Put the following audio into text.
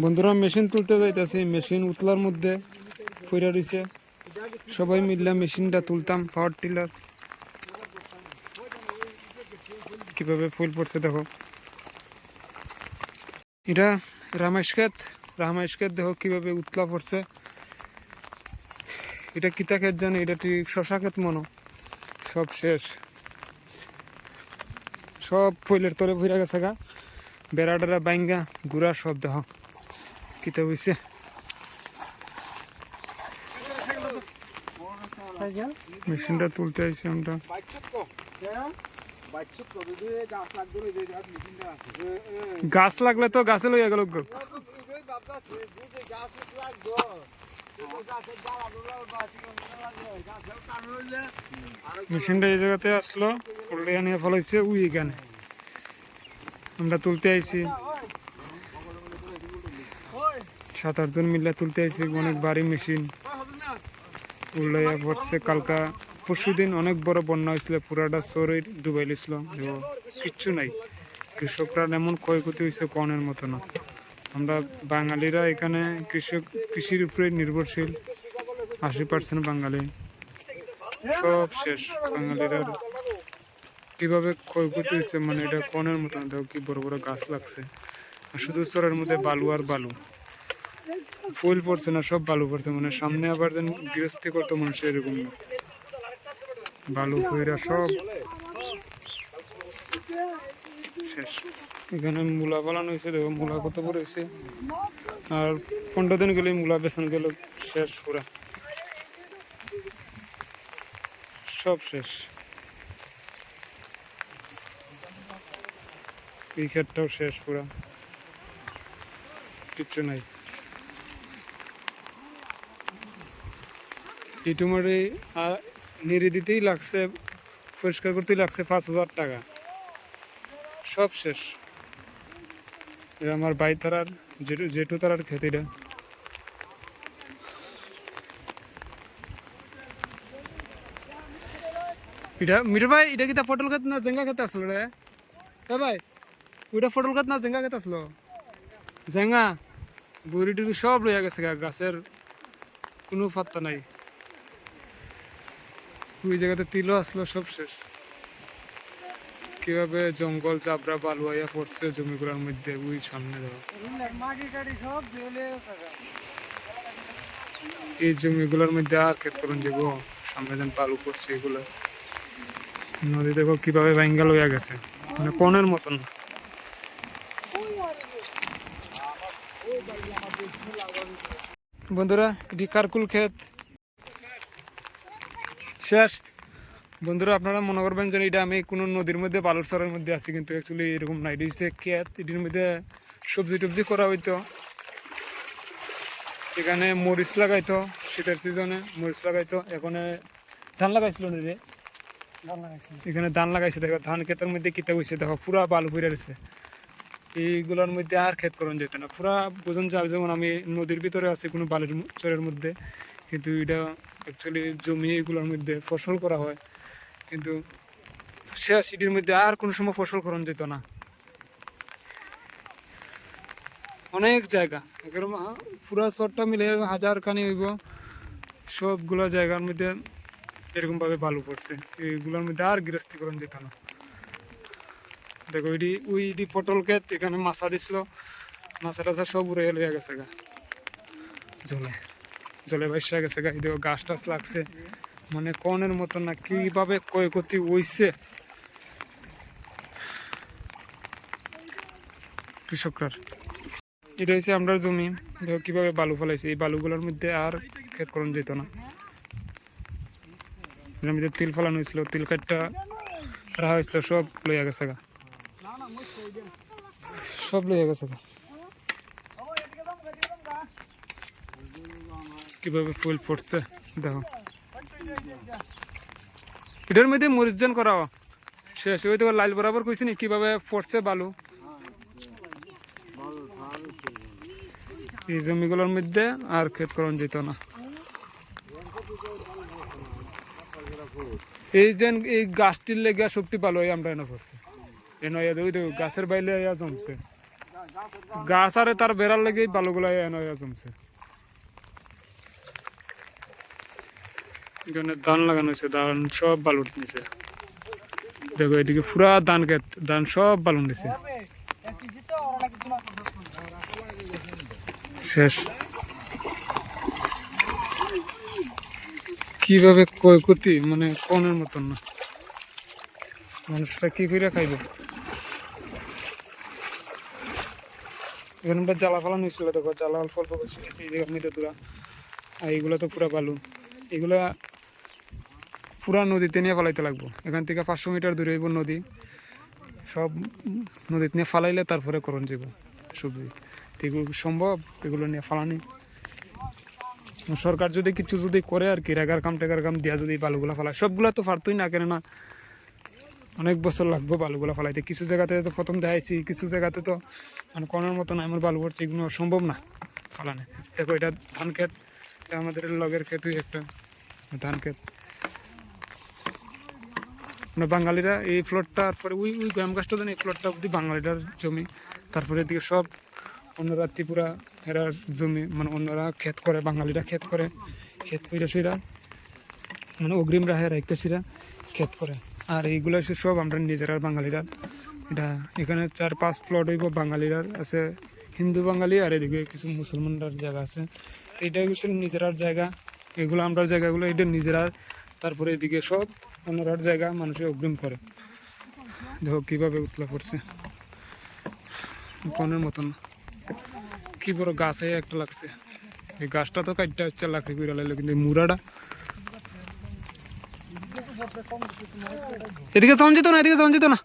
বন্ধুরা মেশিন তুলতে যাইতেছে, মেশিন উতলার মধ্যে পড়ে রয়েছে। সবাই মিললে মেশিনটা তুলতাম। পাওয়ার টিলার কিভাবে ফুল পড়ছে দেখো। এটা রামেশ ক্ষেত দেখো কিভাবে উতলা পড়ছে। এটা কিতা ক্ষেত জানে, এটা ঠিক শশা ক্ষেত মনো। সব শেষ, সব ফুলের তলে ভরে গেছে গা। বেড়াডারা বাইঙ্গা গুড়া সব দেখো কিতা হয়েছে। মেশিনটা তুলতে আইছি আমরা। গাছ লাগলে তো গাছে লইয়া গেল। মেশিনটা এই জায়গাতে আসলো, উল্টে নিয়ে ফলাইছে ওই এখানে। আমরা তুলতে আইছি, 7-8 জন মিলে তুলতে আইছি। অনেক ভারী মেশিন উল্লাইয়া পড়ছে। কালকা পরশুদিন অনেক বড় বন্যা হয়েছিল, পুরাটা শহরে ডুবাই লিছিল। কিচ্ছু নাই, কৃষকরা এমন ক্ষয়ক্ষতি হয়েছে কনের মতো না। আমরা বাঙালিরা এখানে কৃষির উপরে নির্ভরশীল। 80% বাঙালি, সব শেষ। বাঙালিরা কিভাবে ক্ষয়ক্ষতি হয়েছে মানে এটা কনের মতো না। দেখো কি বড় বড় গাছ লাগছে, আর শুধু চরের মধ্যে বালু আর বালু। ফুল পড়ছে না, সব বালু পড়ছে। মানে সামনে আবার যেন গৃহস্থী করতো মানুষের, এরকম না। বালু কইরা সব শেষ। এখানে মূলা পালানো হয়েছে, দেখো মূলা কত বড় হয়েছে। আর 15 দিন গেলে মূলা বেচন গেল শেষ, পুরা সব শেষ। এই ক্ষেতটাও শেষ, পুরা কিচ্ছু নাই। ইটুমারি নেড়ে দিতেই লাগছে, পরিষ্কার করতেই লাগছে 5,000 টাকা। সব শেষ। এটা আমার ভাই তারার জেঠু তারার ক্ষেত। এটা মিঠু ভাই, এটা কি তা পটল ক্ষেত না জেঙ্গা ক্ষেত আসলো রে? হ্যাঁ ভাই, ওইটা পটল ক্ষেত না জেঙ্গা ক্ষেত আসলো? জেঙ্গা বুড়ি টুড়ি সব লইয়া গেছে, গাছের কোনো পাত্তা নাই। ওই জায়গাতে তিলও আসলো, সব শেষ। কিভাবে জঙ্গল চাপড়া বালু আইয়া পড়ছে জমিগুলোর মধ্যে। ওই সামনে দেখো, এই জমিগুলোর মধ্যে আর ক্ষেত করুন যাব। সামনে যেন বালু পড়ছে এগুলো। নদী দেখো কিভাবে ভাঙ্গা লইয়া গেছে, মানে কনের মতন। বন্ধুরা এটি কারকুল ক্ষেত শেষ। বন্ধুরা আপনারা মনে করবেন যে এটা আমি কোনো নদীর মধ্যে বালুর চরের মধ্যে আছি, কিন্তু অ্যাকচুয়ালি এরকম না। এটি হচ্ছে ক্ষেত, এটির মধ্যে সবজি টবজি করা হইতো। এখানে মরিচ লাগাইতো, শীতের সিজনে মরিচ লাগাইতো। এখানে ধান লাগাইছিল না রে? এখানে ধান লাগাইছে। দেখো ধান ক্ষেতের মধ্যে কিতা হয়েছে, দেখো পুরা বালু পড়ে রয়েছে। এইগুলোর মধ্যে আর ক্ষেত করণ যেত না। পুরা বোঝন যাবে যেমন আমি নদীর ভিতরে আছি কোনো বালির চরের মধ্যে, কিন্তু এটা অ্যাকচুয়ালি জমি এগুলোর মধ্যে ফসল করা হয়। কিন্তু শেষ, সিটির মধ্যে আর কোনো সময় ফসল করণ যেত না। অনেক জায়গা এরকম পুরা চরটা মিলে 1000 খানি হইব। সবগুলো জায়গার মধ্যে এরকমভাবে বালু পড়ছে। এইগুলোর মধ্যে আর গৃহস্থী করণ যেত না। দেখো ওইটি পটল ক্ষেত, এখানে মাছা দিছিল, মাছা টাছা সব উড়ে লইয়া গেছে গা। জলে ভাসা গেছে গা। দেখো গাছ টাছ লাগছে, মানে কনের মতো না। কিভাবে ক্ষয়ক্ষতি হইছে কৃষকরার। এটা হচ্ছে আমরা জমি, দেখো কিভাবে বালু ফেলাইছে। এই বালুগুলোর মধ্যে আর ক্ষেত করণ যেত না। এর মধ্যে তিল ফেলানো হয়েছিল, তিল কাঠটা রাখা হয়েছিল, সব লইয়া গেছে গা। সব লইয়া গেছে গা। কিভাবে ফুল পড়ছে দেখো। এটার মধ্যে মরিচজন করা শেষ। ওই তো লাইল বরাবর কইছি নি কিভাবে পড়ছে বালু। এই জমিগুলোর মধ্যে আর ক্ষেত করণ যেত না। এই যে এই গাছটির লেগে সবটি ভালো আমরা এনে পড়ছে। এনে ওই গাছের বাইলে জমছে। গাছ আরে তার বেড়ার লেগেই বালুগুলা এনে জমছে। এখানে ধান লাগানো হয়েছে, ধান সব বালুর নিচে। দেখো এদিকে পুরা ধান ক্ষেত, ধান সব বালুর নিচে শেষ। কিভাবে ক্ষয়ক্ষতি মানে কোনের মতন না, মানুষরা কি করে খাইব। এখানে আমরা জ্বালা ফালানো হয়েছিল, দেখো জ্বালা অল্প অল্প বসে গেছে এই জায়গার মধ্যে তোরা। আর এইগুলো তো পুরা বালু, এগুলা পুরা নদীতে নিয়ে ফালাইতে লাগবো। এখান থেকে 500 মিটার দূরে হইব নদী, সব নদীতে নিয়ে ফালাইলে তারপরে করণ যাব সবজি। এগুলো সম্ভব, এগুলো নিয়ে ফালানি। সরকার যদি কিছু যদি করে আর কি, রেগার কাম টেগার কাম দিয়া যদি বালুগুলা ফালায়, সবগুলা তো পারতোই না, কেননা অনেক বছর লাগবে বালুগুলা ফালাইতে। কিছু জায়গাতে তো প্রথম দেখাইছি, কিছু জায়গাতে তো মানে কোনোর মতো না, আমার বালু পড়ছে, এগুলো সম্ভব না ফালানে। দেখো এটা ধান ক্ষেত, এটা আমাদের লগের ক্ষেতই একটা ধান ক্ষেত। মানে বাঙালিরা এই প্লটটা, তারপরে ওই ওই গ্রাম গাছটা জানি এই প্লটটা অব্দি বাঙালিরার জমি। তারপরে এদিকে সব অন্যরা ত্রিপুরা এরা জমি, মানে অন্যরা ক্ষেত করে, বাঙালিরা ক্ষেত করে, ক্ষেত করে সেরা মানে অগ্রিম রাহে রাখতে সেরা ক্ষেত করে। আর এইগুলো সব আমরা নিজেরা বাঙালিরা। এটা এখানে 4-5 প্লট হইব বাঙালিরার আছে, হিন্দু বাঙালি, আর এদিকে কিছু মুসলমানরার জায়গা আছে। এটা হচ্ছে নিজেরার জায়গা, এগুলো আমরা জায়গাগুলো এটা নিজেরার। তারপরে এদিকে সব অন্যরার জায়গা মানুষের অগ্রিম করে। দেখো কীভাবে উতলা পড়ছে কনের মতন। কি বড় গাছ একটা লাগছে, এই গাছটা তো কাটটা হচ্ছে লাকড়ি করে লাগলো, কিন্তু মুড়াটা এদিকে সমঝিত না, এদিকে সমঝিত না।